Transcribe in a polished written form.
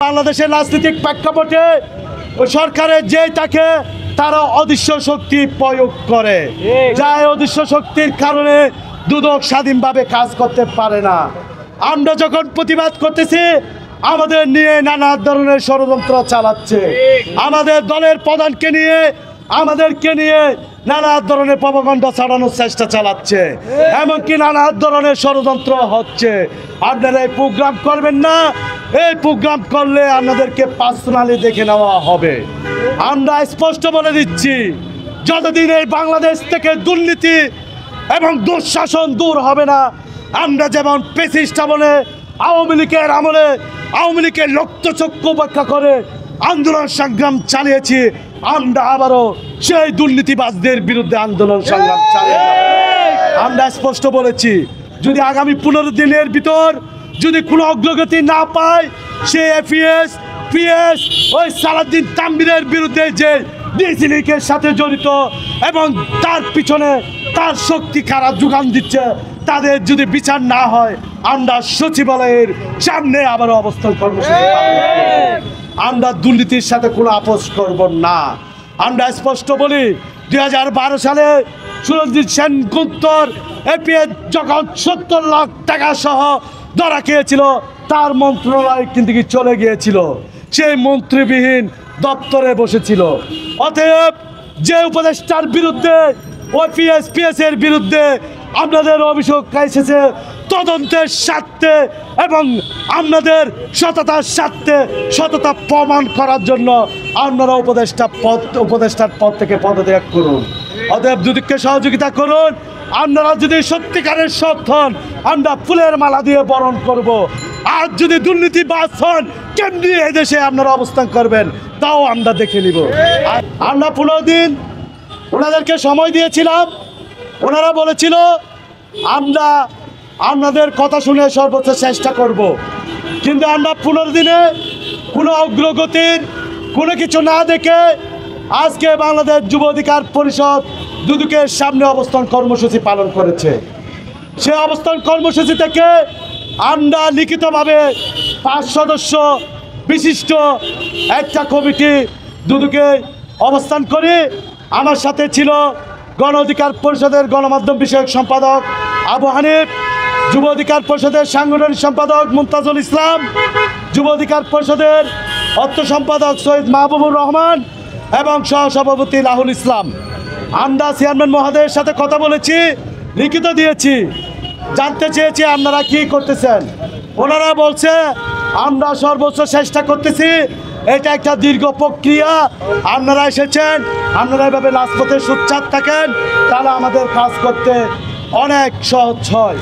বাংলাদেশের রাজনৈতিক প্রেক্ষাপটে সরকারের যে তাকে তারা অদৃশ্য শক্তি প্রয়োগ করে, যা অদৃশ্য শক্তির কারণে দুদক স্বাধীনভাবে কাজ করতে পারে না। আমরা যখন প্রতিবাদ করতেছি আমাদের নিয়ে নানা ধরনের ষড়যন্ত্র চালাচ্ছে, আমাদের দলের প্রধানকে নিয়ে আমাদেরকে নিয়ে নানা ধরনের প্রপাগান্ডা ছড়ানোর চেষ্টা চালাচ্ছে, এমনকি নানা ধরনের ষড়যন্ত্র হচ্ছে। আপনারা এই প্রোগ্রাম করবেন না, এই প্রোগ্রাম করলে আপনাদেরকে পার্সোনালি দেখে নেওয়া হবে। আমরা স্পষ্ট বলে দিচ্ছি, যতদিন এই বাংলাদেশ থেকে দুর্নীতি এবং দুঃশাসন দূর হবে না, আমরা যেমন পেসিস্ট আমলে আওয়ামী লীগের আমলে আওয়ামী লীগের রক্তচক্ষু উপেক্ষা করে আন্দোলন সংগ্রাম চালিয়েছি, আমরা আবারও সেই দুর্নীতিবাজদের বিরুদ্ধে আন্দোলন সংগ্রাম চালিয়ে যাব। আমরা স্পষ্ট বলেছি, যদি আগামী 15 দিনের ভিতর যদি কোনো অগ্রগতি না পায়, সে এফিএস পিএস ওই সালাউদ্দিন তানভীরের বিরুদ্ধে যে ডিসি লীগের সাথে জড়িত এবং তার পিছনে তার শক্তি কারা যোগান দিচ্ছে, তাদের যদি বিচার না হয় আমরা সচিবালয়ের সামনে আবারও অবস্থান কর্মসূচি পালন করব। আমরা দুর্নীতির সাথে কোনো আপোষ করব না। আমরা স্পষ্ট বলি, 2012 সালে সুরঞ্জিত সেনগুপ্তর এপিএস যখন 70 লাখ টাকা সহ ধরা খেয়েছিল, তার মন্ত্রণালয় কিন্তু চলে গিয়েছিল, সেই মন্ত্রীবিহীন দপ্তরে বসেছিল। অতএব যে উপদেষ্টার বিরুদ্ধে ওপিএস পিএস এর বিরুদ্ধে আপনাদের অভিযোগ এসেছে, তদন্তের স্বার্থে এবং আপনাদের সততার স্বার্থে সততা প্রমাণ করার জন্য আপনারা উপদেষ্টার পদ থেকে পদত্যাগ করুন। অতএব দুদককে সহযোগিতা করুন। আপনারা যদি সত্যিকারের সৎ হন, আমরা ফুলের মালা দিয়ে বরণ করব। আর যদি দুর্নীতিবাজ হন, কেমনি এদেশে আপনারা অবস্থান করবেন তাও আমরা দেখে নিব। আমরা 15 দিন ওনাদেরকে সময় দিয়েছিলাম, ওনারা বলেছিল আমরা আপনাদের কথা শুনে সর্বোচ্চ চেষ্টা করব, কিন্তু আমরা 15 দিনে কোনো অগ্রগতির কোনো কিছু না দেখে আজকে বাংলাদেশ যুব অধিকার পরিষদ দুদকের সামনে অবস্থান কর্মসূচি পালন করেছে। সে অবস্থান কর্মসূচি থেকে আমরা লিখিতভাবে 5 সদস্য বিশিষ্ট একটা কমিটি দুদকে অবস্থান করি। আমার সাথে ছিল গণ অধিকার পরিষদের গণমাধ্যম বিষয়ক সম্পাদক আবু হানিফ, যুব অধিকার পরিষদের সাংগঠনিক সম্পাদক মুমতাজুল ইসলাম, যুব অধিকার পরিষদের অর্থ সম্পাদক সৈয়দ মাহবুবুর রহমান এবং সহসভাপতি রাহুল ইসলাম। আমরা চেয়ারম্যান মহোদয়ের সাথে কথা বলেছি, লিখিত দিয়েছি, জানতে চেয়েছি আপনারা কি করতেছেন। ওনারা বলছে আমরা সর্বোচ্চ চেষ্টা করতেছি, এটা একটা দীর্ঘ প্রক্রিয়া। আপনারা এসেছেন, আপনারা এভাবে রাজপথে সোচ্চার থাকেন, তাহলে আমাদের কাজ করতে অনেক সহজ হয়।